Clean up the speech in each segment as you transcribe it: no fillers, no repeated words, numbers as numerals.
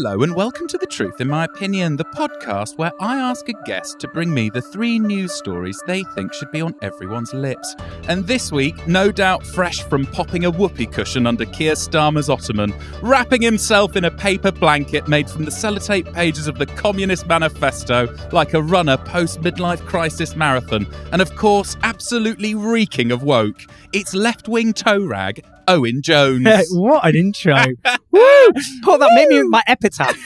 Hello and welcome to The Truth in My Opinion, the podcast where I ask a guest to bring me the 3 news stories they think should be on everyone's lips. And this week, no doubt fresh from popping a whoopee cushion under Keir Starmer's ottoman, wrapping himself in a paper blanket made from the sellotape pages of the Communist Manifesto like a runner post-midlife crisis marathon, and of course, absolutely reeking of woke, it's left-wing toerag Owen Jones. What an intro. Woo! Oh, that made me my epitaph.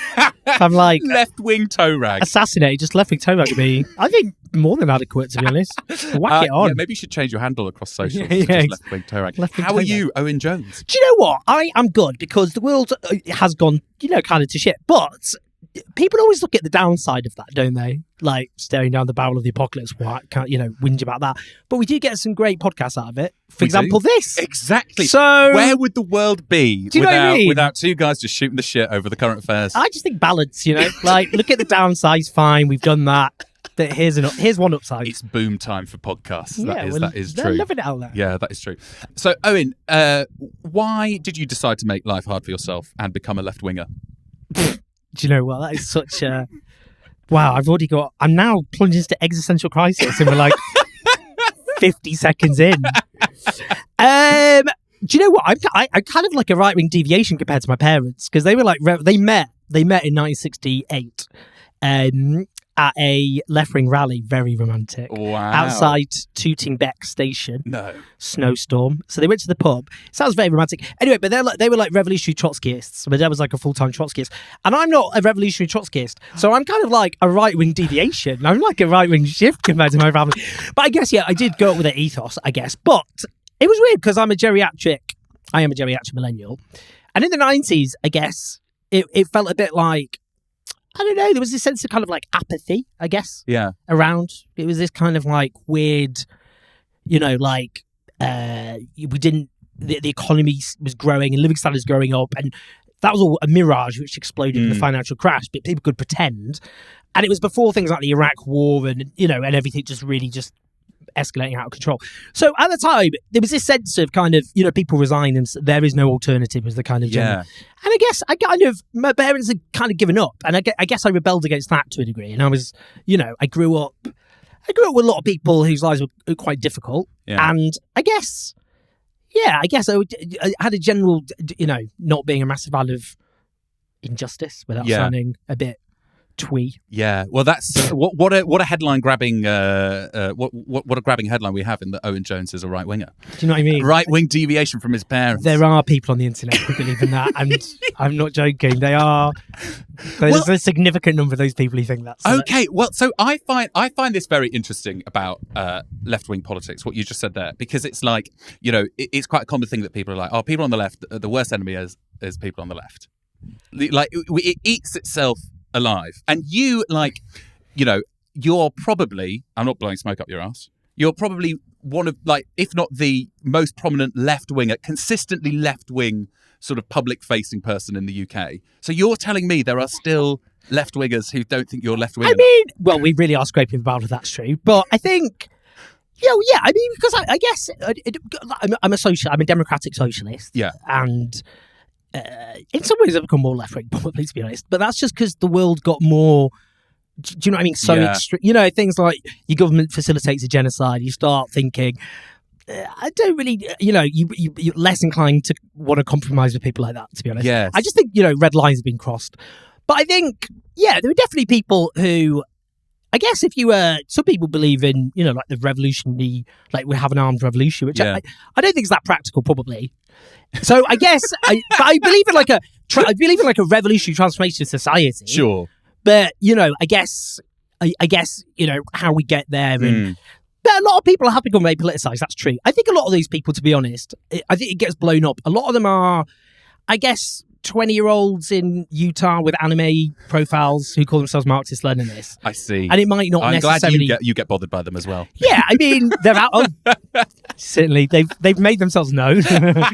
I'm like... Left-wing toerag. Assassinated, just left-wing toerag would be, I think, more than adequate, to be honest. Whack it on. Yeah, maybe you should change your handle across socials. Yeah, left-wing toerag. How are you, Owen Jones? Do you know what? I am good because the world has gone, kind of to shit. But people always look at the downside of that, don't they? Like staring down the barrel of the apocalypse. What can't whinge about that? But we do get some great podcasts out of it. For example, this. Exactly. So where would the world be without two guys just shooting the shit over the current affairs? I just think balance. Like look at the downsides. Fine, we've done that. Here's one upside. It's boom time for podcasts. Yeah, that is true. They're loving it out there. Yeah, that is true. So, Owen, why did you decide to make life hard for yourself and become a left winger? Do you know what? That is such a... Wow, I'm now plunged into existential crisis and we're like 50 seconds in. Do you know what? I'm kind of like a right-wing deviation compared to my parents because they were like, they met in 1968 at a left-wing rally, very romantic. Wow. Outside Tooting Beck Station. No. Snowstorm. So they went to the pub. Sounds very romantic. Anyway, but they were like revolutionary Trotskyists. My dad was like a full-time Trotskyist. And I'm not a revolutionary Trotskyist. So I'm kind of like a right-wing deviation. I'm like a right-wing shift compared to my family. But I guess, I did go up with an ethos, I guess. But it was weird because I am a geriatric millennial. And in the 90s, I guess, it felt a bit like, I don't know, there was this sense of kind of like apathy, I guess. Yeah. Around. It was this kind of like weird, we didn't, the economy was growing and living standards growing up. And that was all a mirage which exploded in the financial crash, but people could pretend. And it was before things like the Iraq war and everything just really just escalating out of control. So at the time, there was this sense of kind of, people resign and there is no alternative was the kind of general. Yeah. And I guess my parents had kind of given up. And I guess I rebelled against that to a degree. And I was, I grew up with a lot of people whose lives were quite difficult. Yeah. And I guess I had a general, not being a massive fan of injustice without sounding a bit twee. Yeah, well, that's what a headline grabbing what a grabbing headline we have in that Owen Jones is a right winger. Do you know what I mean? Right wing deviation from his parents. There are people on the internet who believe in that, and I'm not joking. There's a significant number of those people who think that. So okay, well, so I find this very interesting about left wing politics. What you just said there, because it's like it's quite a common thing that people are like, oh, people on the left, the worst enemy is people on the left. Like it eats itself alive. And you, you're probably, I'm not blowing smoke up your ass, you're probably one of, if not the most prominent left-winger, consistently left-wing sort of public-facing person in the UK. So you're telling me there are still left-wingers who don't think you're left-wing enough? Well, we really are scraping the barrel if that's true. But I think, because I guess I'm a democratic socialist. Yeah. And in some ways, I've become more left-wing, probably, to be honest. But that's just because the world got more... Do you know what I mean? So extreme. Things like your government facilitates a genocide. You start thinking, I don't really... you're less inclined to want to compromise with people like that, to be honest. Yes. I just think, red lines have been crossed. But I think, there are definitely people who... I guess if some people believe in, like the revolutionary, like we have an armed revolution, which I don't think is that practical, probably. So I guess I believe in like a revolutionary transformation of society. Sure. But I guess how we get there. And, but a lot of people have become very politicised. That's true. I think a lot of these people, to be honest, I think it gets blown up. A lot of them are, I guess, 20-year-olds in Utah with anime profiles who call themselves Marxist-Leninists. I see. And it might not necessarily... I'm glad you get bothered by them as well. Yeah, they're out of... Certainly, they've made themselves known. But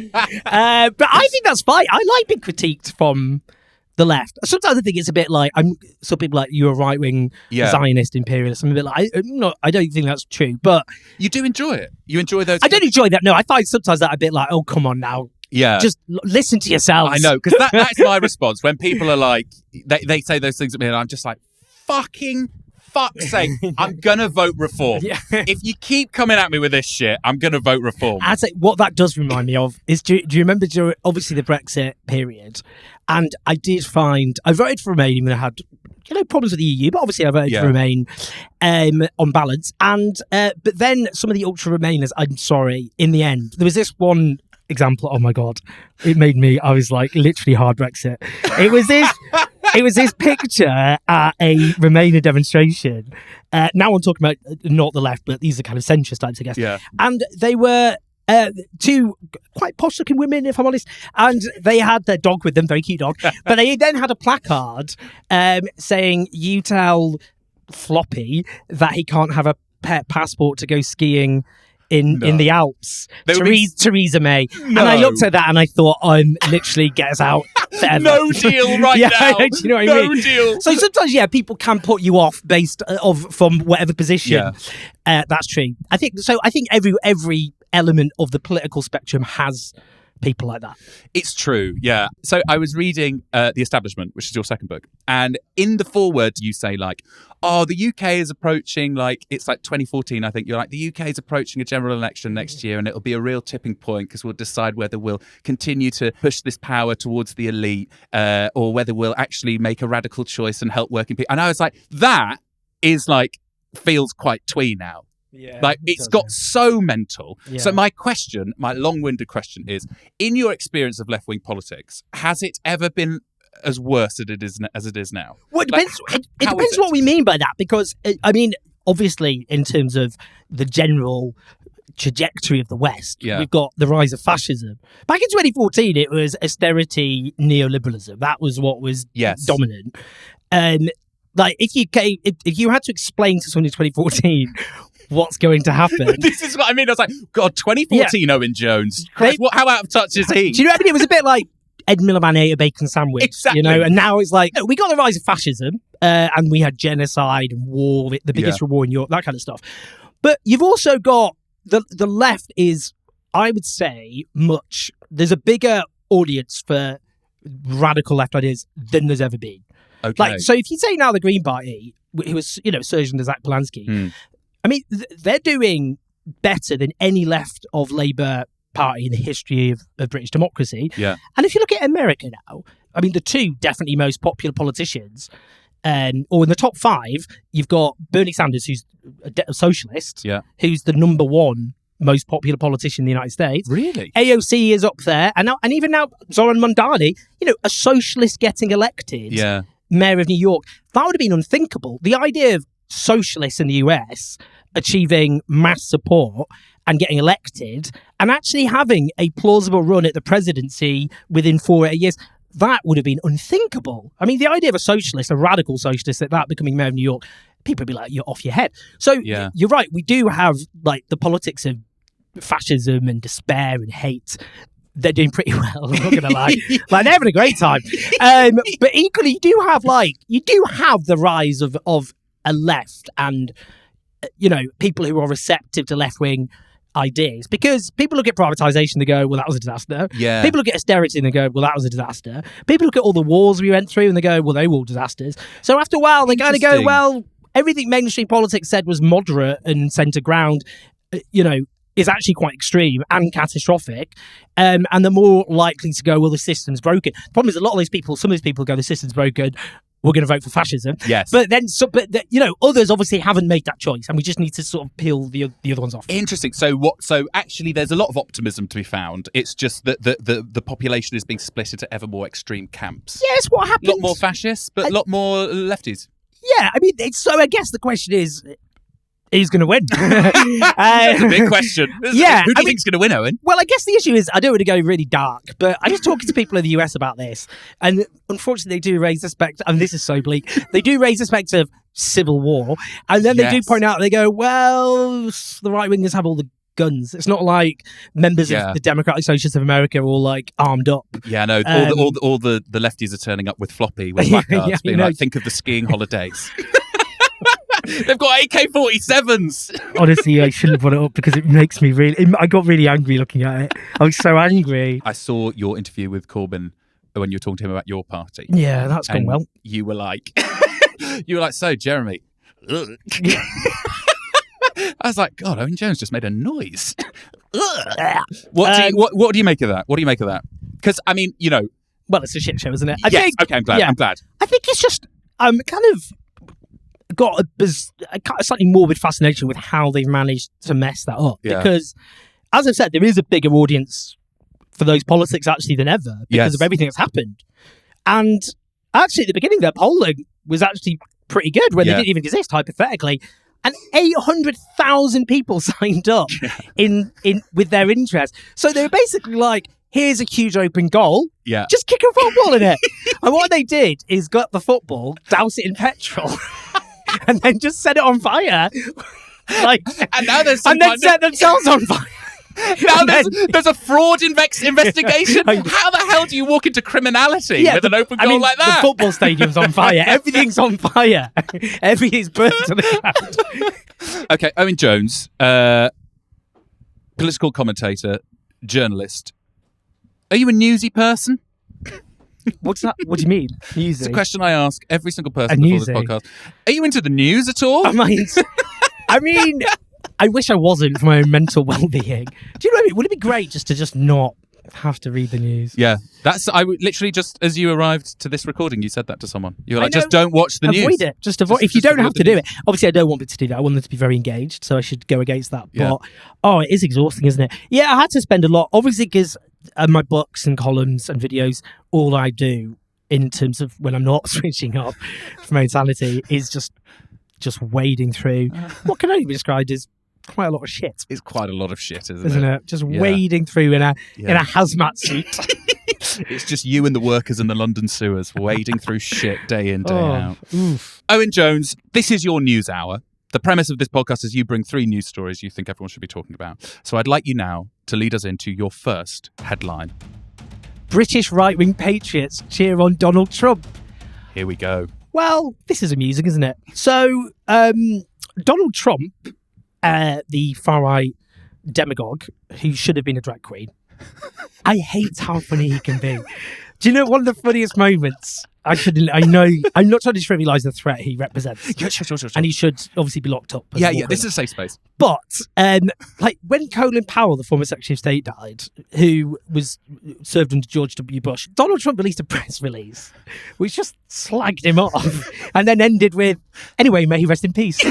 I think that's fine. I like being critiqued from the left. Sometimes I think it's a bit like... some people like, you're a right-wing Zionist imperialist. I'm a bit like... I don't think that's true, but... You do enjoy it? You enjoy those... I don't enjoy that, no. I find sometimes that a bit like, oh, come on now. Yeah. Just listen to yourselves. I know, because that's my response when people are like, they say those things at me, and I'm just like, fuck's sake, I'm gonna vote reform. Yeah. If you keep coming at me with this shit, I'm gonna vote reform. I'd say what that does remind me of is, do you remember during, obviously, the Brexit period? And I voted for Remain even though I had problems with the EU, but obviously I voted for Remain on balance. And but then some of the ultra Remainers, I'm sorry, in the end, there was this one example. Oh my God, I was like literally hard Brexit. It was this picture at a Remainer demonstration. Now I'm talking about not the left, but these are kind of centrist types, I guess. Yeah. And they were two quite posh-looking women, if I'm honest, and they had their dog with them, very cute dog. But they then had a placard saying, "You tell Floppy that he can't have a pet passport to go skiing in the Alps." Theresa May. No. And I looked at that and I thought, I'm literally get us out forever. No deal now. Do you know what I mean? No deal. So sometimes, people can put you off based from whatever position. Yeah. That's true. I think every element of the political spectrum has people like that. It's true, yeah. So I was reading The Establishment, which is your second book, and in the foreword you say like, oh, the UK is approaching, like, it's like 2014, I think. You're like, the UK is approaching a general election next year and it'll be a real tipping point because we'll decide whether we'll continue to push this power towards the elite or whether we'll actually make a radical choice and help working people. And I was like, that is like, feels quite twee now. Yeah, like it's got so mental. Yeah. So my long-winded question is, in your experience of left-wing politics, has it ever been as worse as it is now? Well, it depends. It depends what we mean by that, because I mean, obviously, in terms of the general trajectory of the West, we've got the rise of fascism. Back in 2014, it was austerity neoliberalism. That was what was dominant. Like if you had to explain to someone in 2014 what's going to happen. This is what I mean. I was like, God, 2014 Owen Jones. Christ, how out of touch is he? Do you know what I mean? It was a bit like Ed Miliband ate a bacon sandwich. Exactly. And now it's like, we got the rise of fascism and we had genocide and war, the biggest war in Europe, that kind of stuff. But you've also got the left is, I would say, there's a bigger audience for radical left ideas than there's ever been. Okay. Like, so if you say now the Green Party, who was, Sergeant to Zach Polanski, I mean, they're doing better than any left of Labour Party in the history of British democracy. Yeah. And if you look at America now, I mean, the two definitely most popular politicians, or in the top five, you've got Bernie Sanders, who's a socialist, who's the number one most popular politician in the United States. Really? AOC is up there. And even now, Zoran Mondani, a socialist getting elected mayor of New York. That would have been unthinkable. The idea of socialists in the US achieving mass support and getting elected and actually having a plausible run at the presidency within 4 or 8 years, that would have been unthinkable. I mean, the idea of a socialist, a radical socialist, that becoming mayor of New York, people would be like, you're off your head. So you're right, we do have like the politics of fascism and despair and hate. They're doing pretty well, I'm not gonna lie. Like, they're having a great time. But equally, you do have the rise of a left and people who are receptive to left-wing ideas, because people look at privatisation, they go, well, that was a disaster. Yeah. People look at austerity and they go, well, that was a disaster. People look at all the wars we went through and they go, well, they were all disasters. So after a while, they kind of go, well, everything mainstream politics said was moderate and centre ground, is actually quite extreme and catastrophic, and they're more likely to go, well, the system's broken. The problem is some of these people go, the system's broken, we're going to vote for fascism. Yes. But then, others obviously haven't made that choice, and we just need to sort of peel the other ones off. Interesting. So actually, there's a lot of optimism to be found. It's just that the population is being split into ever more extreme camps. Yes, what happens? A lot more fascists, but a lot more lefties. Yeah, I mean, so I guess the question is, who's going to win? That's a big question. Who do you think's going to win, Owen? Well, I guess the issue is, I don't want to go really dark, but I was talking to people in the US about this, and unfortunately they do raise the spectre, and this is so bleak, they do raise the spectre of civil war, and then they do point out, they go, well, the right-wingers have all the guns. It's not like members of the Democratic Socialists of America are all like armed up. Yeah, no, all the lefties are turning up with floppy with placards, being like, think of the skiing holidays. They've got AK-47s. Honestly, I shouldn't have brought it up because it makes me I got really angry looking at it. I was so angry. I saw your interview with Corbyn when you were talking to him about your party. Yeah, that's gone well. You were like, so Jeremy. Ugh. I was like, God, Owen Jones just made a noise. What do you make of that? What do you make of that? Because I mean, well, it's a shit show, isn't it? Okay, I'm glad. I'm glad. I think it's just kind of got a slightly morbid fascination with how they've managed to mess that up. Yeah. Because, as I've said, there is a bigger audience for those politics actually than ever because of everything that's happened. And actually, at the beginning, their polling was actually pretty good when they didn't even exist, hypothetically. And 800,000 people signed up in with their interest. So they were basically like, here's a huge open goal. Yeah. Just kick a football in it. And what they did is got the football, douse it in petrol, and then just set it on fire. And now there's set themselves on fire. Now there's a fraud investigation. How the hell do you walk into criminality with an open goal like that? The football stadium's on fire. Everything's on fire. Everything's burnt to the ground. Okay, Owen Jones, political commentator, journalist. Are you a newsy person? What's that? What do you mean? Newsy? It's a question I ask every single person before this podcast. Are you into the news at all? I mean, I wish I wasn't for my own mental well-being. Do you know what I mean? Would it be great just to not have to read the news? Yeah. I literally just as you arrived to this recording, you said that to someone. You were like, just don't watch the news. Avoid it. Just avoid. If you don't have to do it. Obviously, I don't want it to do that. I want them to be very engaged, so I should go against that. Yeah. But, it is exhausting, isn't it? Yeah, I had to spend a lot, obviously, because my books and columns and videos, all I do in terms of when I'm not switching off from my insanity is just wading through what can only be described as quite a lot of shit. It's quite a lot of shit, isn't it? Just wading through in a hazmat suit. It's just you and the workers in the London sewers wading through shit day in, day out. Oof. Owen Jones, this is your news hour. The premise of this podcast is you bring 3 news stories you think everyone should be talking about. So I'd like you now to lead us into your first headline. British right-wing patriots cheer on Donald Trump. Here we go. Well, this is amusing, isn't it? So, Donald Trump, the far-right demagogue who should have been a drag queen, I hate how funny he can be. Do you know one of the funniest moments? I'm not trying to trivialise the threat he represents. Yeah, sure. And he should obviously be locked up. Yeah, this is a safe space. But, when Colin Powell, the former Secretary of State, died, who was served under George W. Bush, Donald Trump released a press release, which just slagged him off, and then ended with, anyway, may he rest in peace.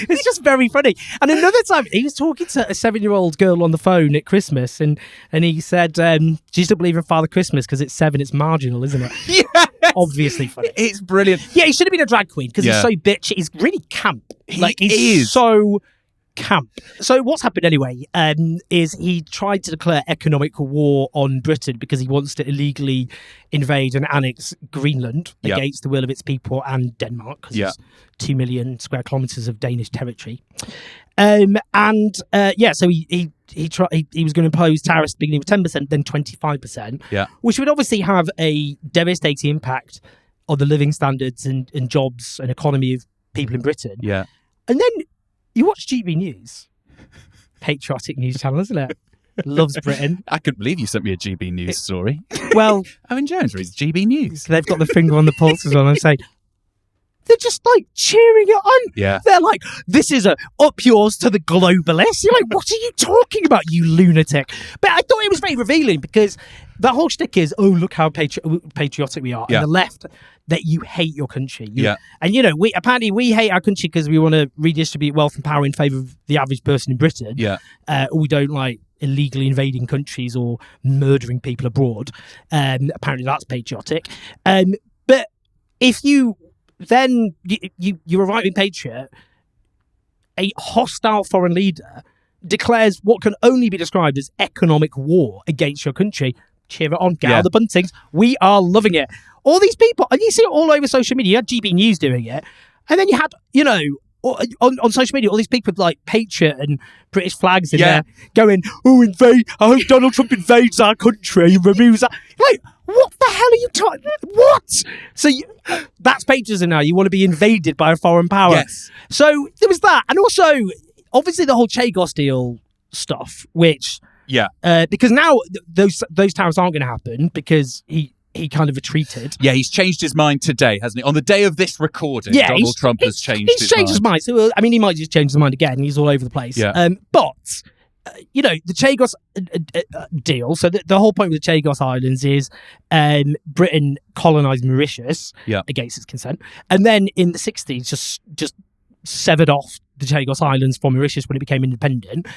It's just very funny. And another time, he was talking to a 7-year-old girl on the phone at Christmas, and he said, do you still believe in Father Christmas? Because it's 7, it's marginal, isn't it? Yeah. Obviously funny. It's brilliant. Yeah, he should have been a drag queen because he's so bitchy. He's really camp. He's so camp. So what's happened anyway is he tried to declare economic war on Britain because he wants to illegally invade and annex Greenland against the will of its people and Denmark because it's 2 million square kilometres of Danish territory. So he was going to impose tariffs beginning with 10%, then 25%, which would obviously have a devastating impact on the living standards and jobs and economy of people in Britain. Yeah. And then you watch GB News, patriotic news channel, isn't it? Loves Britain. I couldn't believe you sent me a GB News story. Well, Owen Jones reads GB News. They've got the finger on the pulse as well. I'm saying, they're just cheering it on. Yeah. They're like, this is up yours to the globalists. You're like, what are you talking about, you lunatic? But I thought it was very revealing because the whole shtick is, look how patriotic we are. Yeah. And the left, that you hate your country. And, we hate our country because we want to redistribute wealth and power in favour of the average person in Britain. Yeah. We don't like illegally invading countries or murdering people abroad. Apparently that's patriotic. But if you... Then you're a right-wing patriot, a hostile foreign leader declares what can only be described as economic war against your country. Cheer it on, get out the buntings. We are loving it. All these people, and you see it all over social media. You had GB News doing it, and then you had, on social media, all these people with Patriot and British flags in there going, invade. I hope Donald Trump invades our country and removes that. What the hell are you talking? What? So that's patriotism now. You want to be invaded by a foreign power. Yes. So there was that, and also obviously the whole Chagos deal stuff, which because now those tariffs aren't going to happen because he kind of retreated. Yeah, he's changed his mind today, hasn't he? On the day of this recording, Donald Trump has changed his mind. So, I mean, he might just change his mind again. He's all over the place. Yeah. But the Chagos deal. So the whole point with the Chagos Islands is Britain colonised Mauritius against its consent, and then in the 60s just severed off the Chagos Islands from Mauritius when it became independent,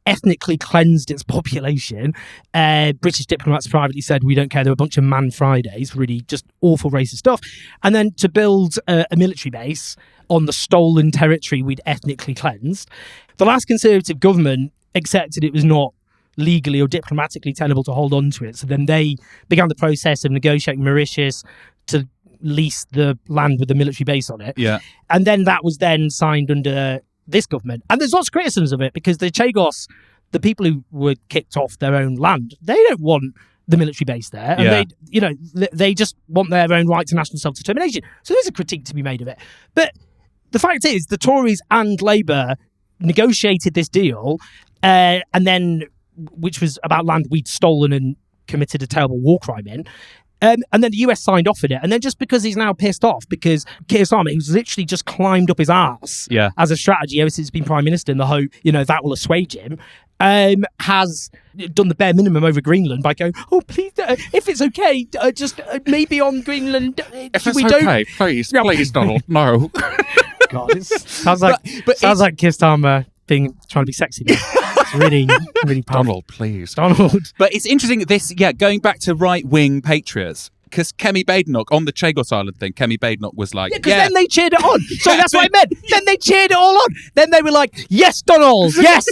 ethnically cleansed its population. British diplomats privately said, we don't care, there were a bunch of Man Fridays, really just awful racist stuff. And then to build a military base on the stolen territory we'd ethnically cleansed. The last Conservative government accepted it was not legally or diplomatically tenable to hold on to it. So then they began the process of negotiating Mauritius to lease the land with the military base on it. Yeah. And then that was then signed under this government. And there's lots of criticisms of it because the Chagos, the people who were kicked off their own land, they don't want the military base there. And they just want their own right to national self-determination. So there's a critique to be made of it. But the fact is, the Tories and Labour negotiated this deal, and then, which was about land we'd stolen and committed a terrible war crime in. And then the US signed off on it. And then just because he's now pissed off, because Keir Starmer, who's literally just climbed up his arse as a strategy ever since he's been Prime Minister in the hope, that will assuage him, has done the bare minimum over Greenland by going, oh, please, if it's okay, just maybe on Greenland. If it's okay, please, Donald, no. God, it sounds like Keir Starmer trying to be sexy. It's really, really powerful. Donald, please. Donald. But it's interesting that going back to right-wing patriots, because Kemi Badenoch, on the Chagos Island thing, Kemi Badenoch was like, because then they cheered it on. So that's what I meant. Then they cheered it all on. Then they were like, yes, Donald, yes.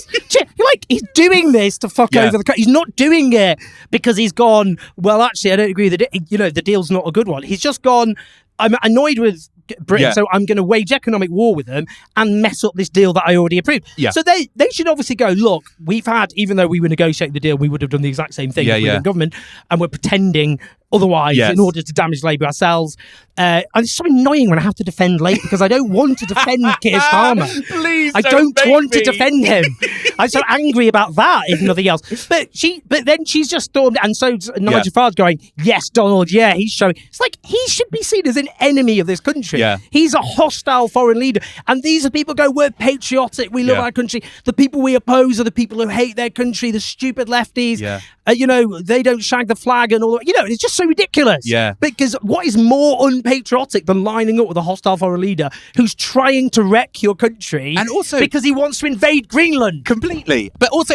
Like, he's doing this to fuck over the country. He's not doing it because he's gone, well, actually, I don't agree that, the deal's not a good one. He's just gone, I'm annoyed with Britain, so I'm going to wage economic war with them and mess up this deal that I already approved. Yeah. So they should obviously go, look, we've had, even though we were negotiating the deal, we would have done the exact same thing if we were in government, and we're pretending otherwise in order to damage Labour ourselves. And it's so annoying when I have to defend Labour because I don't want to defend Keir Starmer. Please I don't want to defend him. I'm so angry about that, if nothing else. But then she's just stormed, and so Nigel Farage going, yes, Donald, he's showing. It's like, he should be seen as an enemy of this country. Yeah. He's a hostile foreign leader. And these are people go, we're patriotic, we love our country. The people we oppose are the people who hate their country, the stupid lefties. Yeah. They don't shag the flag and all that. It's just so ridiculous. Yeah. Because what is more unpatriotic than lining up with a hostile foreign leader who's trying to wreck your country, and also because he wants to invade Greenland? Completely. But also,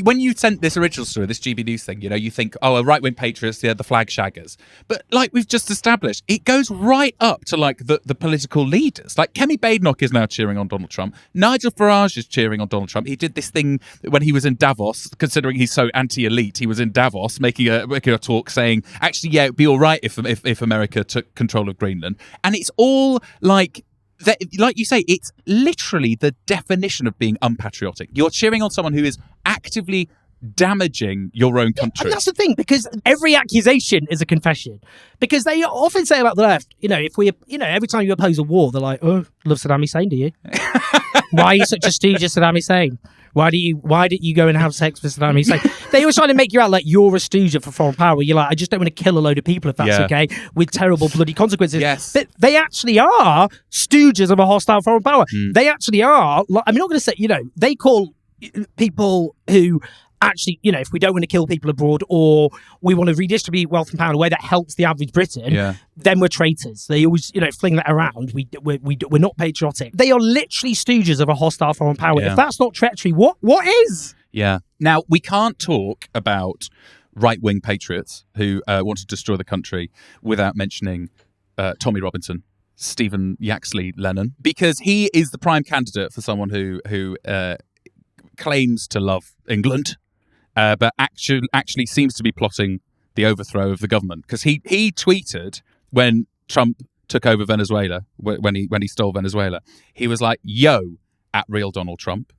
when you sent this original story, this GB News thing, you think, oh, right-wing patriots, the flag shaggers. But like we've just established, it goes right up to the political leaders. Like Kemi Badenoch is now cheering on Donald Trump. Nigel Farage is cheering on Donald Trump. He did this thing when he was in Davos, considering he's so anti-elite. He was in Davos making a talk saying, actually, it'd be all right if America took control of Greenland. And it's all like you say, it's literally the definition of being unpatriotic. You're cheering on someone who is actively damaging your own country. And that's the thing, because every accusation is a confession. Because they often say about the left, if we, every time you oppose a war, they're like, oh, love Saddam Hussein, do you? Why are you such a stooge of Saddam Hussein? Why did you go and have sex with Saddam Hussein? They always try to make you out like you're a stooge for foreign power. You're like, I just don't want to kill a load of people if that's okay, with terrible bloody consequences. Yes. But they actually are stooges of a hostile foreign power. They actually are, I'm not going to say, they call people who actually, if we don't want to kill people abroad, or we want to redistribute wealth and power in a way that helps the average Briton, then we're traitors. They always, fling that around. We're not patriotic. They are literally stooges of a hostile foreign power. If that's not treachery, what is? Yeah. Now, we can't talk about right-wing patriots who want to destroy the country without mentioning Tommy Robinson, Stephen Yaxley Lennon, because he is the prime candidate for someone who claims to love England, but actually seems to be plotting the overthrow of the government. Because he tweeted when Trump took over Venezuela, when he stole Venezuela, he was like, yo, at real Donald Trump,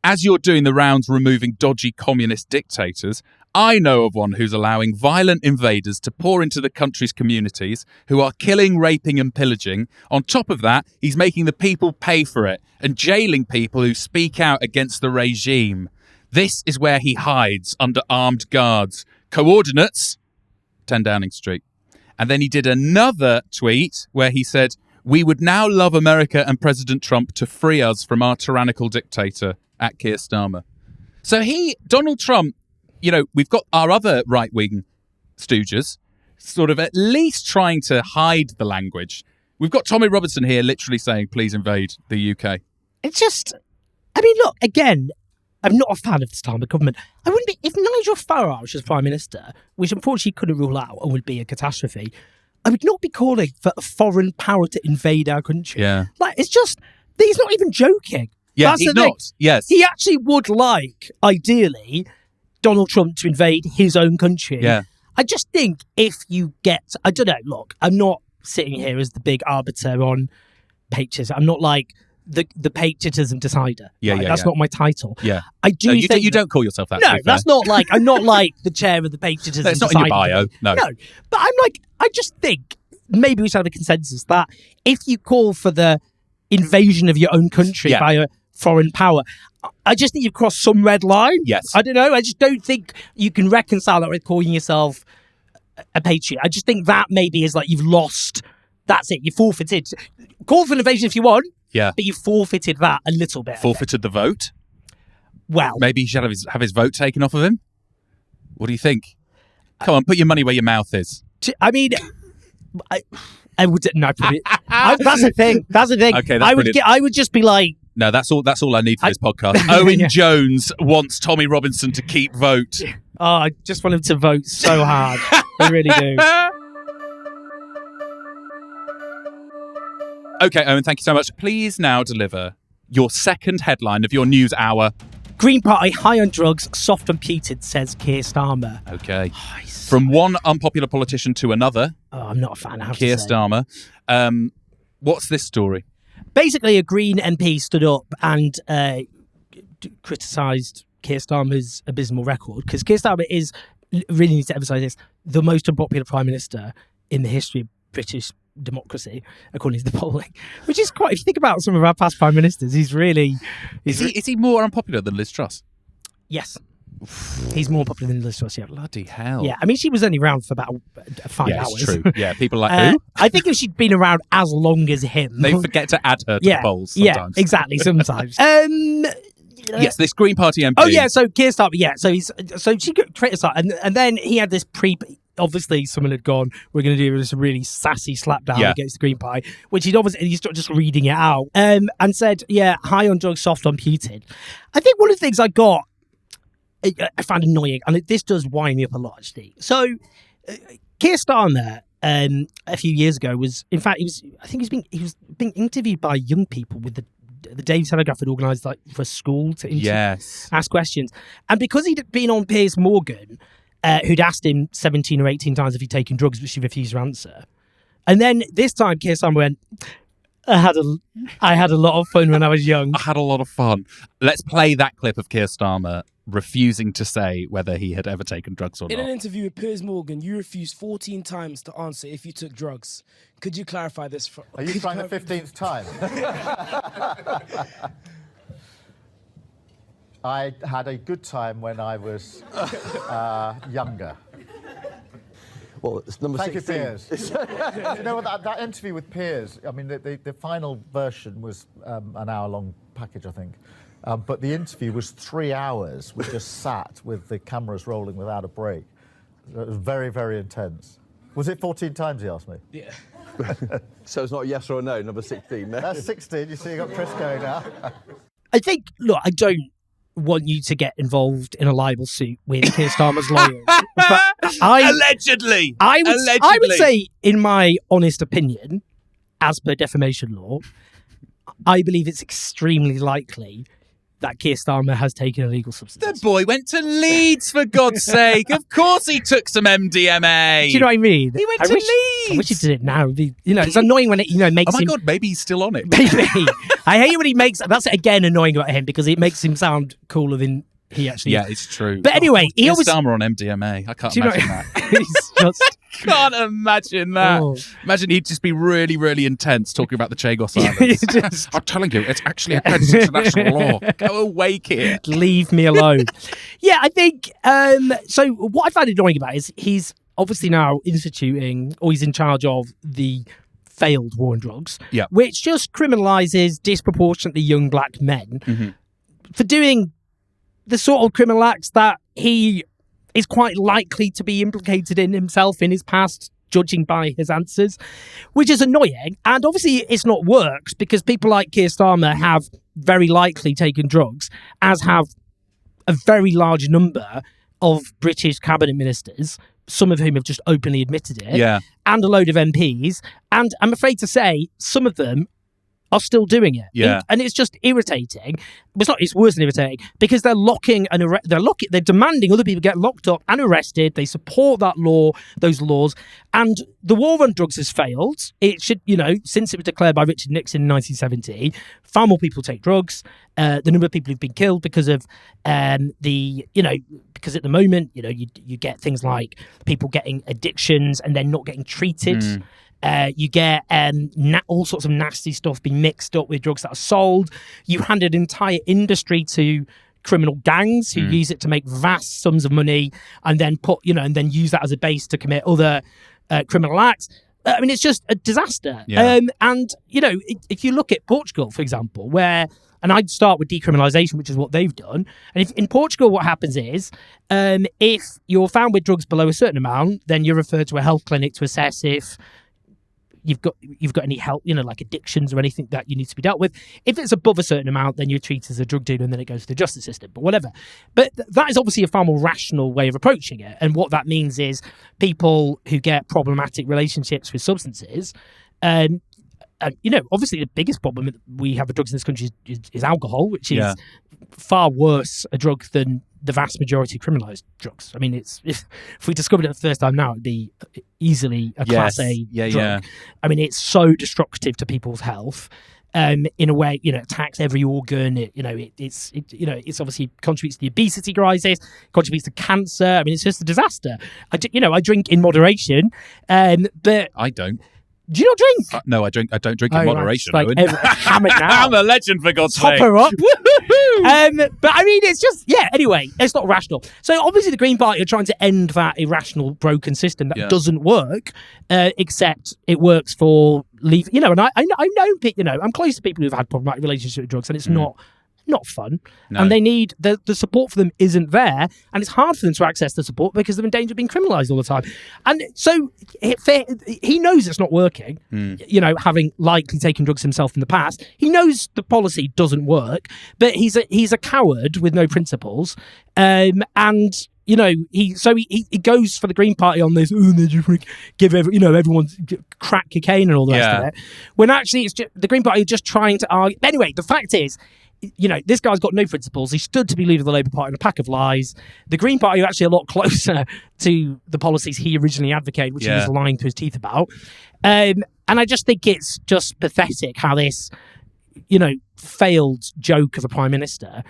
as you're doing the rounds removing dodgy communist dictators, I know of one who's allowing violent invaders to pour into the country's communities, who are killing, raping and pillaging. On top of that, he's making the people pay for it and jailing people who speak out against the regime. This is where he hides under armed guards. Coordinates, 10 Downing Street. And then he did another tweet where he said, "We would now love America and President Trump to free us from our tyrannical dictator," at Keir Starmer. So Donald Trump, we've got our other right-wing stooges sort of at least trying to hide the language. We've got Tommy Robinson here literally saying, please invade the UK. It's just, look, again, I'm not a fan of the Starmer government. I wouldn't be, if Nigel Farage was Prime Minister, which unfortunately couldn't rule out and would be a catastrophe, I would not be calling for a foreign power to invade our country. Yeah. It's just, he's not even joking. Yeah, That's he's the thing. not. Yes. He actually would like, ideally, Donald Trump to invade his own country. Yeah. I just think if you get, I don't know, look, I'm not sitting here as the big arbiter on patriotism. I'm not like the patriotism decider. Yeah, right? yeah, That's yeah. not my title. Yeah. I do No, think you don't call yourself that. No, that's not like, I'm not like the chair of the patriotism It's not decider. in your bio. No. No, but I'm like, I just think maybe we should have a consensus that if you call for the invasion of your own country Yeah. by a foreign power, I just think you've crossed some red line. Yes. I don't know. I just don't think you can reconcile that with calling yourself a patriot. I just think that maybe is like you've lost. That's it. You forfeited. Call for an invasion if you want. Yeah. But you forfeited that a little bit. Forfeited the vote. Well, Maybe he should have his vote taken off of him. What do you think? Come on, put your money where your mouth is. I would no. Probably, that's the thing. That's the thing. Okay, that's brilliant. I would just be like, No, that's all I need for this podcast. Owen Jones wants Tommy Robinson to keep vote. oh, I just want him to vote so hard. I really do. Okay, Owen, thank you so much. Please now deliver your second headline of your news hour. Green Party high on drugs, soft on Putin, says Keir Starmer. Okay. From one unpopular politician to another, Oh, I'm not a fan. I have Keir to say. Starmer. What's this story? Basically, a Green MP stood up and criticised Keir Starmer's abysmal record, because Keir Starmer is, really needs to emphasise this, the most unpopular Prime Minister in the history of British democracy, according to the polling, which is quite, if you think about some of our past Prime Ministers, he's really... Is he more unpopular than Liz Truss? Yes. He's more popular than Liz Truss, yeah. Bloody hell. Yeah, I mean, she was only around for about 5 Yeah, hours. it's true. Yeah, people are like, who? I think if she'd been around as long as him... They forget to add her to the polls sometimes. Yeah, exactly, sometimes. Yes, this Green Party MP. Oh, yeah, so Keir Starmer, yeah. So she got criticised, and then he had this obviously someone had gone, we're going to do this really sassy slapdown against the Green Party, which he's just reading it out, and said, yeah, high on drugs, soft on Putin. I think one of the things I found annoying, and this does wind me up a lot, actually. So, Keir Starmer, a few years ago was, in fact, he was being interviewed by young people with the Daily Telegraph had organised like for a school to ask questions, and because he'd been on Piers Morgan, who'd asked him 17 or 18 times if he'd taken drugs, which he refused to answer, and then this time Keir Starmer went, I had a lot of fun when I was young. I had a lot of fun. Let's play that clip of Keir Starmer refusing to say whether he had ever taken drugs or In not. an interview with Piers Morgan, you refused 14 times to answer if you took drugs. Could you clarify this? Are you trying the 15th time? I had a good time when I was younger. Well, it's number Thank 16. you, Piers. You know, that interview with Piers, I mean, the final version was an hour-long package, I think. But the interview was 3 hours. We just sat with the cameras rolling without a break. It was very, very intense. Was it 14 times, he asked me? Yeah. So it's not a yes or a no, number 16. No? That's 16. You see, you got Chris going now. I think, look, I don't want you to get involved in a libel suit with Keir Starmer's lawyers. But Allegedly! I would say, in my honest opinion, as per defamation law, I believe it's extremely likely that Keir Starmer has taken illegal The substances. boy went to Leeds, for God's sake. Of course he took some MDMA. Do you know what I mean? He went I to wish Leeds. he did it now. It's annoying when it, makes Oh my him... God, maybe he's still on it. Maybe. I hate when he makes... That's, again, annoying about him because it makes him sound cooler than he actually. Yeah, it's true. But anyway, he Keir always. Starmer on MDMA. I can't Do you know- imagine that. He's just. Can't imagine that. Oh. Imagine he'd just be really, really intense talking about the Chagos Islands. He's just- I'm telling you, it's actually against international law. Go away, kid. Leave me alone. Yeah, I think. So what I find annoying about it is he's obviously now instituting, or he's in charge of the failed war on drugs, Yeah. which just criminalises disproportionately young black men for doing the sort of criminal acts that he is quite likely to be implicated in himself in his past, judging by his answers, which is annoying. And obviously it's not worked because people like Keir Starmer have very likely taken drugs, as have a very large number of British cabinet ministers, some of whom have just openly admitted it, Yeah. and a load of MPs. And I'm afraid to say, some of them are still doing it. Yeah. And it's just irritating. It's worse than irritating because they're they're demanding other people get locked up and arrested. They support those laws. And the war on drugs has failed. It should, since it was declared by Richard Nixon in 1970, far more people take drugs. The number of people who've been killed because of because at the moment, you get things like people getting addictions and then not getting treated. You get all sorts of nasty stuff being mixed up with drugs that are sold. You hand an entire industry to criminal gangs who use it to make vast sums of money and then use that as a base to commit other criminal acts. I mean, it's just a disaster. Yeah. If you look at Portugal, for example, and I'd start with decriminalisation, which is what they've done. And if in Portugal, what happens is, if you're found with drugs below a certain amount, then you're referred to a health clinic to assess if you've got any help, like addictions or anything that you need to be dealt with. If it's above a certain amount, then you're treated as a drug dealer and then it goes to the justice system, but whatever. But that is obviously a far more rational way of approaching it. And what that means is people who get problematic relationships with substances, obviously the biggest problem that we have with drugs in this country is alcohol, which is far worse a drug than the vast majority of criminalised drugs. I mean, if we discovered it the first time now, it'd be easily a Class A drug. Yeah. I mean, it's so destructive to people's health. In a way, it attacks every organ. It's obviously contributes to the obesity crisis, contributes to cancer. I mean, it's just a disaster. I drink in moderation, but I don't. do you not drink? No, I don't drink in moderation. Right. Owen. Hammer it now. I'm a legend, for God's Top sake. her up. But I mean, it's just, anyway, it's not rational. So obviously the Green Party are trying to end that irrational, broken system that doesn't work, except it works for and I know, I'm close to people who've had problematic relationships with drugs, and it's not fun. No. And they need the support for them isn't there, and it's hard for them to access the support because they're in danger of being criminalised all the time. And so he knows it's not working, having likely taken drugs himself in the past. He knows the policy doesn't work, but he's a coward with no principles. He goes for the Green Party on this. They just give everyone crack cocaine and all the rest of it. When actually it's just, the Green Party are just trying to argue. Anyway, the fact is, this guy's got no principles. He stood to be leader of the Labour Party in a pack of lies. The Green Party are actually a lot closer to the policies he originally advocated, which he was lying to his teeth about. And I just think it's just pathetic how this, failed joke of a prime minister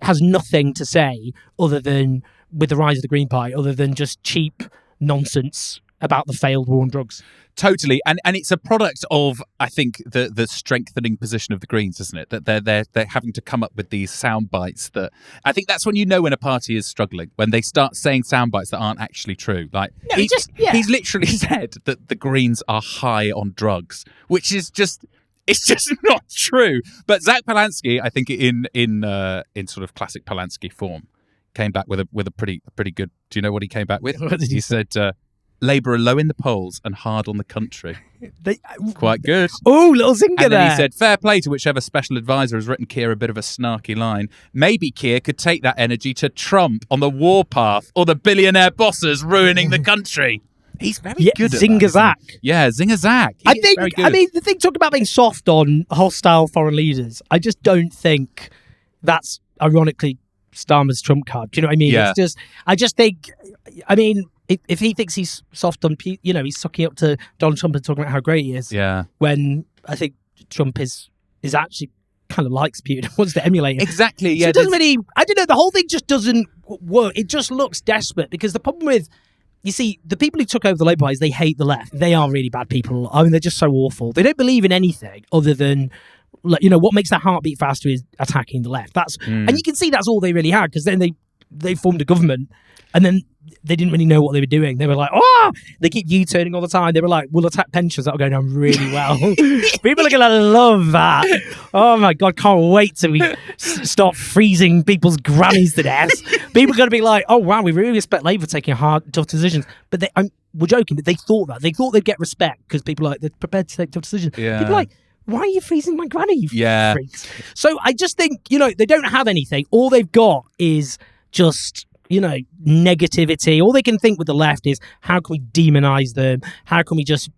has nothing to say other than, with the rise of the Green Party, other than just cheap nonsense about the failed war on drugs. Totally, and it's a product of, I think, the strengthening position of the Greens, isn't it? That they're having to come up with these sound bites that I think that's when you know when a party is struggling, when they start saying sound bites that aren't actually true. Like he's literally said that the Greens are high on drugs, which is just. It's just not true. But Zach Polansky, I think, in sort of classic Polansky form, came back with a pretty good. Do you know what he came back with? He said, "Labour are low in the polls and hard on the country." Quite good. Oh, little zinger And then there. he said, "Fair play to whichever special advisor has written Keir a bit of a snarky line. Maybe Keir could take that energy to Trump on the warpath or the billionaire bosses ruining the country." He's very good at Zinger that. Zach. Yeah, Zinger Zach. I mean, the thing talking about being soft on hostile foreign leaders, I just don't think that's ironically Starmer's trump card. Do you know what I mean? Yeah. It's just, I just think, I mean, if he thinks he's soft on, he's sucking up to Donald Trump and talking about how great he is. Yeah. When I think Trump is actually kind of likes Putin, wants to emulate him. Exactly. So Yeah. it doesn't really. I don't know. The whole thing just doesn't work. It just looks desperate because the problem with. You see, the people who took over the Labour Party, they hate the left. They are really bad people. I mean, they're just so awful. They don't believe in anything other than, what makes their heart beat faster is attacking the left. And you can see that's all they really had because then they formed a government and then they didn't really know what they were doing. They were like, they keep U-turning all the time. They were like, we'll attack pensions. That'll go down really well. People are going to love that. Oh my God, can't wait till we start freezing people's grannies to death. People are going to be like, oh wow, we really respect Labour taking hard, tough decisions. But we're joking, but they thought that. They thought they'd get respect because people are like, they're prepared to take tough decisions. Yeah. People are like, why are you freezing my granny, you freaks? So I just think, they don't have anything. All they've got is just... negativity. All they can think with the left is how can we demonize them? How can we just,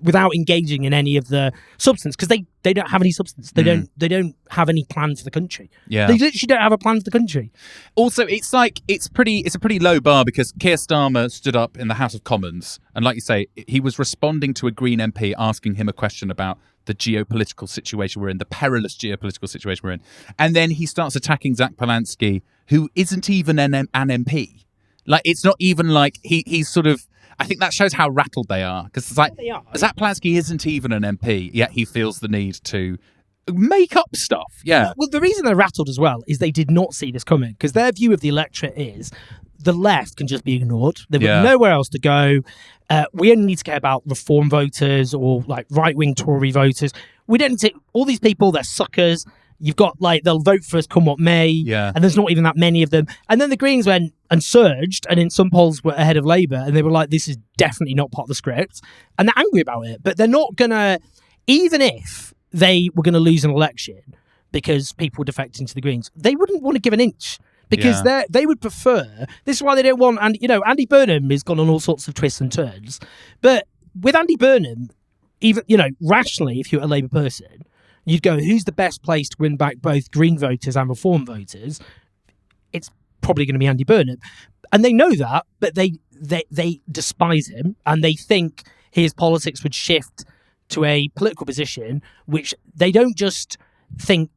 without engaging in any of the substance? Because they don't have any substance. They don't have any plan for the country. Yeah. They literally don't have a plan for the country. Also, it's a pretty low bar because Keir Starmer stood up in the House of Commons and, like you say, he was responding to a Green MP asking him a question about the geopolitical situation we're in, the perilous geopolitical situation we're in. And then he starts attacking Zach Polanski, who isn't even an MP. Like, it's not even like he's sort of... I think that shows how rattled they are. Because it's like, Zach Polanski isn't even an MP, yet he feels the need to make up stuff. Yeah. Well, the reason they're rattled as well is they did not see this coming. Because their view of the electorate is the left can just be ignored. They've got nowhere else to go. We only need to care about reform voters or like right-wing Tory voters. We don't need to... All these people, they're suckers. You've got they'll vote for us come what may, and there's not even that many of them. And then the Greens went and surged, and in some polls were ahead of Labour, and they were like, this is definitely not part of the script. And they're angry about it, but they're not going to, even if they were going to lose an election because people were defecting to the Greens, they wouldn't want to give an inch. Because they would prefer, this is why they don't want, and Andy Burnham has gone on all sorts of twists and turns. But with Andy Burnham, even, rationally, if you're a Labour person, you'd go, who's the best place to win back both Green voters and Reform voters? It's probably going to be Andy Burnham. And they know that, but they despise him, and they think his politics would shift to a political position, which they don't just think,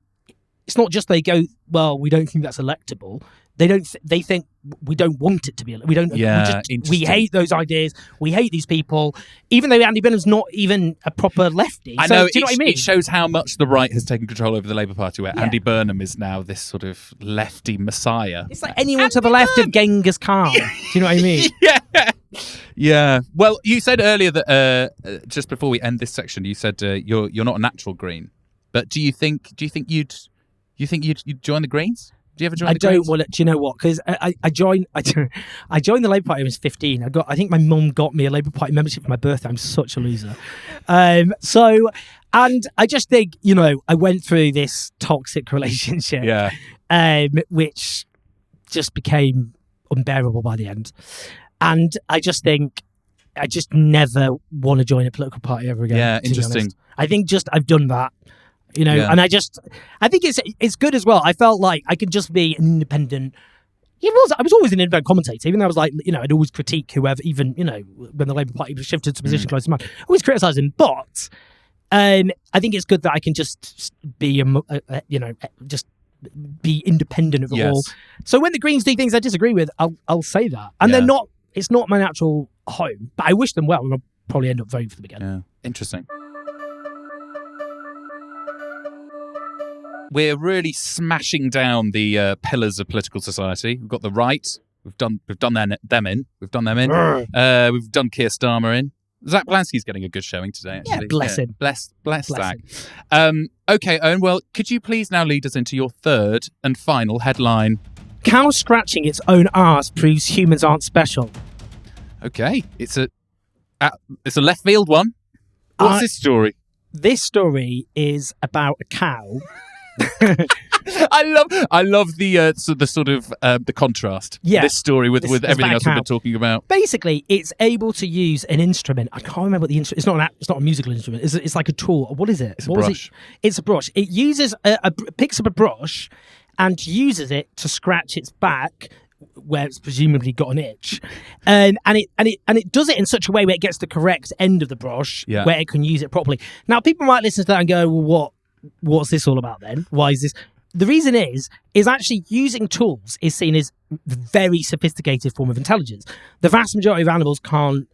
it's not just they go, well, we don't think that's electable. They don't. They think we don't want it to be. We don't. We hate those ideas. We hate these people. Even though Andy Burnham's not even a proper lefty. I so, know. Do you know what I mean? It shows how much the right has taken control over the Labour Party, where Andy Burnham is now this sort of lefty messiah. It's like anyone to the left of Genghis Khan. Do you know what I mean? Yeah. Well, you said earlier that just before we end this section, you said you're not a natural Green, but do you think you'd join the Greens? Do you ever join the Greens? I don't want to. Do you know what? Because I joined the Labour Party when I was 15. I think my mum got me a Labour Party membership for my birthday. I'm such a loser. And I just think, I went through this toxic relationship, which just became unbearable by the end. And I just think I just never want to join a political party ever again. Yeah, interesting. I think I've done that. And I think it's good as well. I felt like I could just be an independent. I was always an independent commentator, even though I was like, I'd always critique whoever, even, when the Labour Party was shifted to a position close to mine, I always criticise him. But I think it's good that I can just be, just be independent of it all. So when the Greens do things I disagree with, I'll say that. And they're not, it's not my natural home, but I wish them well, and I'll probably end up voting for them again. Yeah, interesting. We're really smashing down the pillars of political society. We've got the right. We've done them in. We've done Keir Starmer in. Zach Polanski's getting a good showing today, actually. Yeah, bless him. Bless Zach. Okay, Owen, well, could you please now lead us into your third and final headline? Cow scratching its own arse proves humans aren't special. Okay, it's a left field one. What's this story? This story is about a cow. I love the sort of the contrast. Yeah, this story with everything else we've been talking about. Basically, it's able to use an instrument. I can't remember what the instrument. It's not a musical instrument. It's like a tool. What is it? It's a brush. It's a brush. It uses picks up a brush and uses it to scratch its back, where it's presumably got an itch, and it does it in such a way where it gets the correct end of the brush, where it can use it properly. Now, people might listen to that and go, "Well, what's this all about then? Why is this? The reason is actually using tools is seen as a very sophisticated form of intelligence. The vast majority of animals can't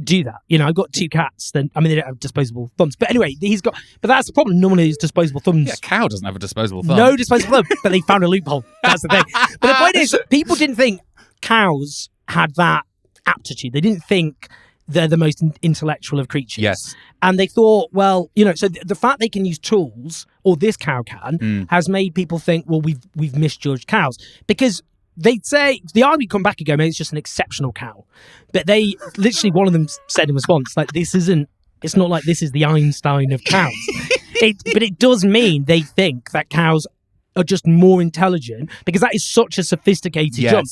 do that. I've got 2 cats. They don't have disposable thumbs. But anyway, but that's the problem. Normally, it's disposable thumbs. Yeah, a cow doesn't have a disposable thumb. No disposable thumb, but they found a loophole. That's the thing. But the point is, people didn't think cows had that aptitude. They didn't think they're the most intellectual of creatures. Yes. And they thought, well, so the fact they can use tools, or this cow can, has made people think, well, we've misjudged cows. Because they'd say, the argument come back and go, maybe it's just an exceptional cow. But they, literally one of them said in response, like, it's not like this is the Einstein of cows. But it does mean they think that cows are just more intelligent, because that is such a sophisticated job.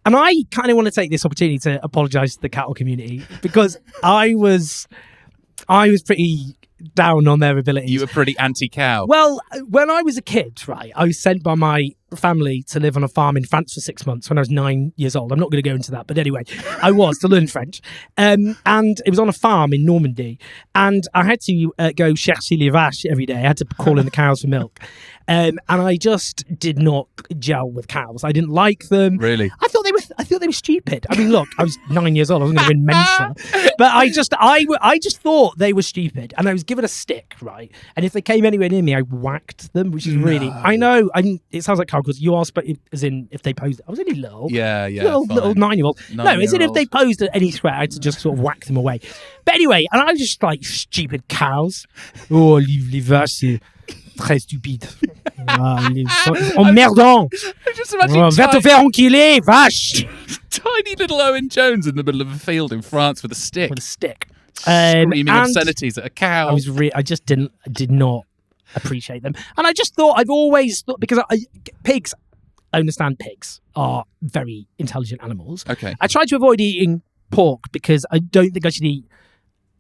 And I kind of want to take this opportunity to apologise to the cattle community, because I was pretty down on their abilities. You were pretty anti-cow. Well, when I was a kid, right, I was sent by my family to live on a farm in France for 6 months when I was 9 years old. I'm not going to go into that, but anyway, I was to learn French. And it was on a farm in Normandy, and I had to go chercher les vaches every day. I had to call in the cows for milk. And I just did not gel with cows. I didn't like them. Really? I thought they were stupid. I mean, look, I was 9 years old. I wasn't going to win Mensa, but I just thought they were stupid, and I was given a stick, right? And if they came anywhere near me, I whacked them, which is really. I know. It sounds like cow, because you asked, as in if they posed. I was only little. Yeah. Little 9-year-old. No, as in if they posed any threat, I had to just sort of whack them away. But anyway, and I was just like, stupid cows. Oh, les vaches, très stupide. Emmerdant. Just imagine Va te faire enculer, vache. tiny little Owen Jones in the middle of a field in France with a stick. Screaming and obscenities at a cow. I just did not appreciate them. And I just thought, I've always thought, because pigs, I understand pigs are very intelligent animals. Okay. I try to avoid eating pork because I don't think I should eat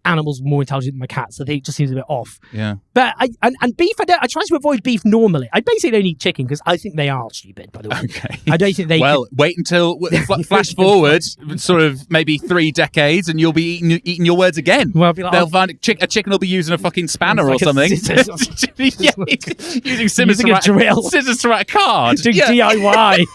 animals more intelligent than my cats. I think it just seems a bit off. Yeah. But and beef, I try to avoid beef normally. I basically don't eat chicken because I think they are stupid, by the way. Okay. I don't think they wait until flash forward sort of maybe 3 decades and you'll be eating your words again. Well, I'll be like, they'll find a chicken will be using a fucking spanner or like something. Yeah, using scissors to write a card. Doing DIY.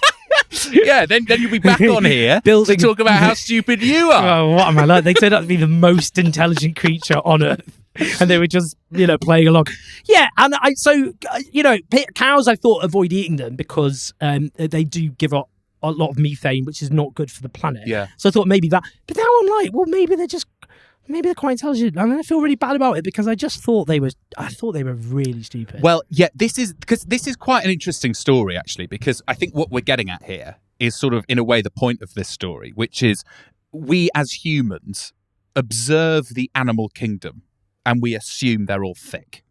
Yeah, then you'll be back on here to talk about how stupid you are. Oh, what am I like? They turned out to be the most intelligent creature on earth, and they were just, playing along. Yeah, and cows, I thought avoid eating them because they do give up a lot of methane, which is not good for the planet. Yeah. So I thought maybe that, but now I'm like, well, maybe they're quite intelligent, and I feel really bad about it because I just thought they were really stupid. Well, yeah, this is quite an interesting story, actually, because I think what we're getting at here is sort of, in a way, the point of this story, which is we as humans observe the animal kingdom and we assume they're all thick.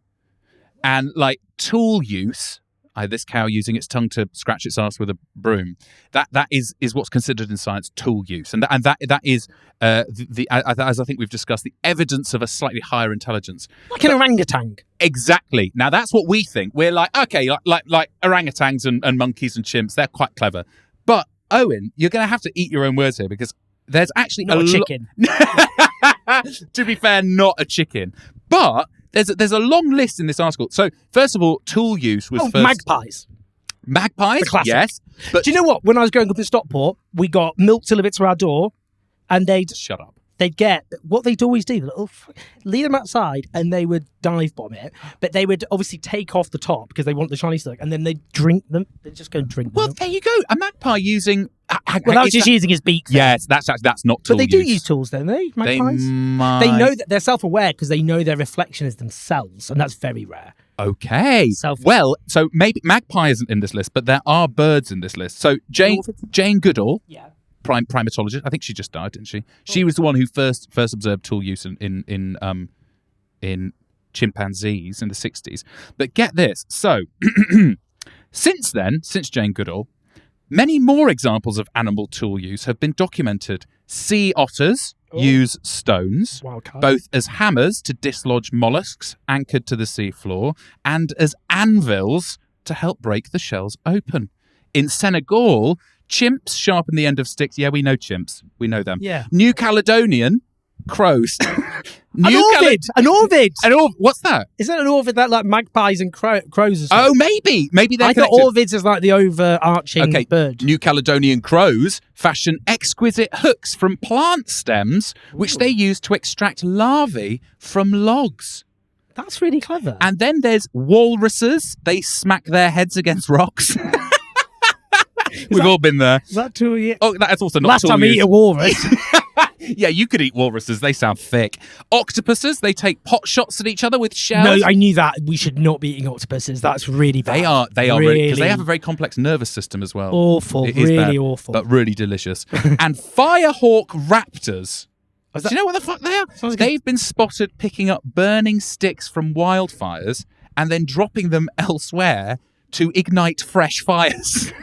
And like tool use, this cow using its tongue to scratch its arse with a broom, that is what's considered in science tool use, and that is as I think we've discussed, the evidence of a slightly higher intelligence, like an orangutan. Exactly. Now that's what we think. We're like, okay, like orangutans and monkeys and chimps, they're quite clever. But Owen, you're going to have to eat your own words here, because there's actually not a chicken. To be fair, not a chicken, but. There's a long list in this article. So, first of all, tool use was first... Magpies. Magpies? The classic. Yes. But do you know what? When I was growing up in Stockport, we got milk delivered to our door, and Shut up. They'd get what they'd always do, leave them outside, and they would dive bomb it. But they would obviously take off the top because they want the shiny stuff, and then they'd drink them. They'd just go and drink them. Well, there you go. A magpie using... Well, that's just using his beak. Yes, that's not tool But they do use. use tools, don't they? Magpies? They know that they're self-aware because they know their reflection is themselves, and that's very rare. Okay. Well, so maybe magpie isn't in this list, but there are birds in this list. So Jane Goodall, primatologist. I think she just died, didn't she? She was the one who first observed tool use in chimpanzees in the 60s. But get this. So since Jane Goodall, many more examples of animal tool use have been documented. Sea otters use stones, both as hammers to dislodge mollusks anchored to the seafloor and as anvils to help break the shells open. In Senegal, chimps sharpen the end of sticks. Yeah, we know chimps. We know them. Yeah. New Caledonian crows. An Orvid. What's that? Is that an Orvid that like magpies and crows or something? Oh, maybe they're I thought connected. Orvids is like the overarching bird. New Caledonian crows fashion exquisite hooks from plant stems, which they use to extract larvae from logs. That's really clever. And then there's walruses. They smack their heads against rocks. We've all been there. Is that too? Yeah. Oh, that's also not Last time I eat a walrus. Yeah, you could eat walruses. They sound thick. Octopuses, they take pot shots at each other with shells. No, I knew that. We should not be eating octopuses. That's really bad. They are really, because they have a very complex nervous system as well. Awful, really bad, awful. But really delicious. And firehawk raptors. Do you know what the fuck they are? They've been spotted picking up burning sticks from wildfires and then dropping them elsewhere to ignite fresh fires.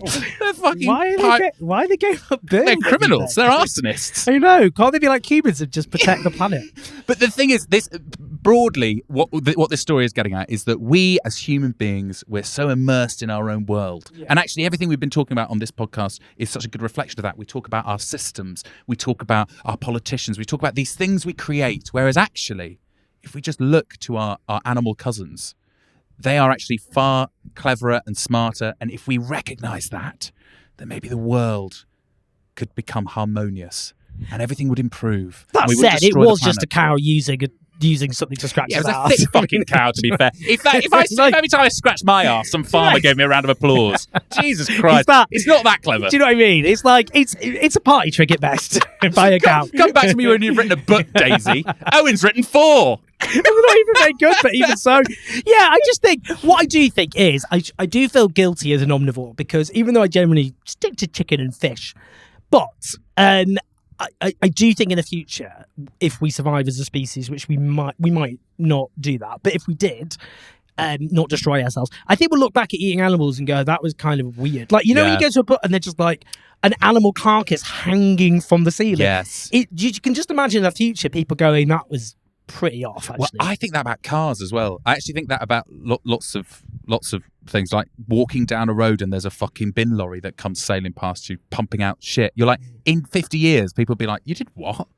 They're fucking why are they going up burning? They're criminals. They're arsonists. I know. Can't they be like Cubans and just protect the planet? But the thing is, this broadly, what this story is getting at is that we as human beings, we're so immersed in our own world. Yeah. And actually, everything we've been talking about on this podcast is such a good reflection of that. We talk about our systems. We talk about our politicians. We talk about these things we create. Whereas actually, if we just look to our animal cousins, they are actually far cleverer and smarter. And if we recognise that, then maybe the world could become harmonious and everything would improve. That said, it was just a cow using something to scratch his it was ass. a thick fucking cow, to be fair. If every time I scratched my ass, some farmer gave me a round of applause. Jesus Christ. It's not that clever. Do you know what I mean? It's like, it's a party trick at best by a cow. Come back to me when you've written a book, Daisy. Owen's written 4. It was not even very good, but even so. Yeah, I just think, what I do think is, I do feel guilty as an omnivore, because even though I generally stick to chicken and fish, but I do think in the future, if we survive as a species, which we might not do that, but if we did, not destroy ourselves, I think we'll look back at eating animals and go, that was kind of weird. Like, when you go to a pub and they're just like an animal carcass hanging from the ceiling. Yes. You can just imagine in the future people going, that was pretty off, actually. Well, I think that about cars as well. I actually think that about lots of things, like walking down a road and there's a fucking bin lorry that comes sailing past you, pumping out shit. You're like, in 50 years, people will be like, you did what?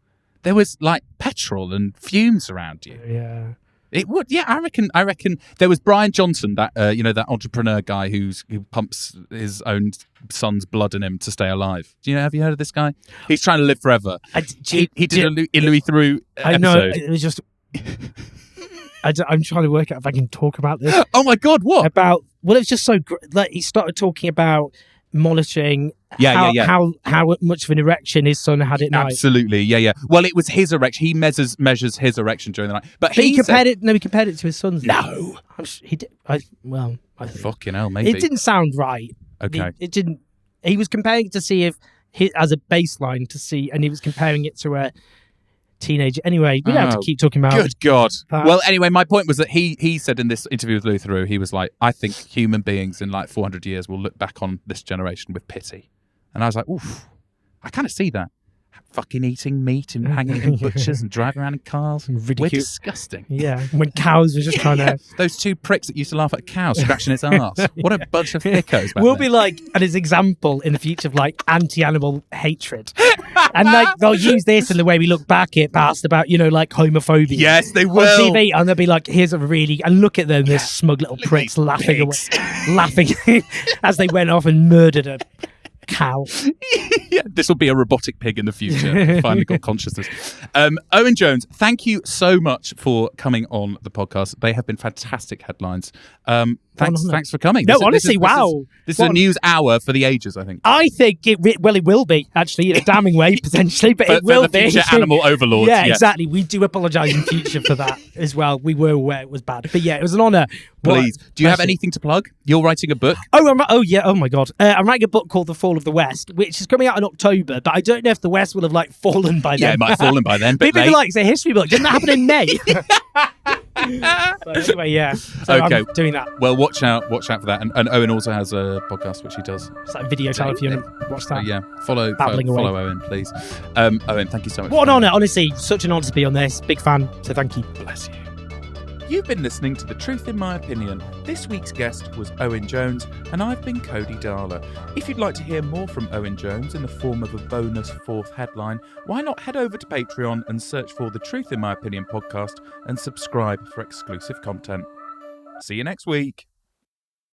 There was like petrol and fumes around you. Yeah. It would, yeah. I reckon there was Brian Johnson, that that entrepreneur guy who pumps his own son's blood in him to stay alive. Have you heard of this guy? He's trying to live forever. He did a Louis Theroux episode. I know. It was just. I'm trying to work out if I can talk about this. Oh my God! What about? Well, it's just so like he started talking about monitoring how much of an erection his son had at night. Absolutely, yeah. Well, it was his erection. He measures his erection during the night. But he compared it. No, he compared it to his son's. No, he did. I think. Fucking hell, maybe it didn't sound right. Okay, it didn't. He was comparing it to see if as a baseline to see, and he was comparing it to a teenager. Anyway, we don't have to keep talking about. Good God. Well, anyway, my point was that he said in this interview with Louis Theroux, he was like, I think human beings in like 400 years will look back on this generation with pity. And I was like, oof, I kind of see that. Fucking eating meat and hanging in butchers and driving around in cars. We're disgusting. Yeah, when cows were just trying to... Those two pricks that used to laugh at a cow scratching its arse. What a bunch of thickos. We'll be like an example in the future of like anti-animal hatred. And like they'll use this in the way we look back at past about, like homophobia. Yes, they will. On TV, and they'll be like, here's a really... And look at them, this smug little pricks laughing away, laughing as they went off and murdered a cow. Yeah, this will be a robotic pig in the future. Finally got consciousness. Owen Jones, thank you so much for coming on the podcast. They have been fantastic headlines. Thanks for coming. Honestly, wow. This is a news hour for the ages, I think. I think it will be, actually, in a damning way, potentially, but it will be. Future animal overlords. Yeah, exactly. We do apologise in future for that as well. We were aware it was bad. But yeah, it was an honour. Please. Do you have anything to plug? You're writing a book? Oh yeah. Oh my God. I'm writing a book called The Fall of the West, which is coming out in October, but I don't know if the West will have like fallen by then. Yeah, it might have fallen by then. But people like, it's a history book. Didn't that happen in May? So anyway, yeah. So okay. I'm doing that. Well, watch out for that. And Owen also has a podcast which he does. It's like a video channel if you want to watch that. Yeah, follow Owen, please. Owen, thank you so much. What an honour, honestly. Such an honour to be on this. Big fan. So thank you. Bless you. You've been listening to The Truth in My Opinion. This week's guest was Owen Jones, and I've been Cody Darla. If you'd like to hear more from Owen Jones in the form of a bonus fourth headline, why not head over to Patreon and search for The Truth in My Opinion podcast and subscribe for exclusive content. See you next week.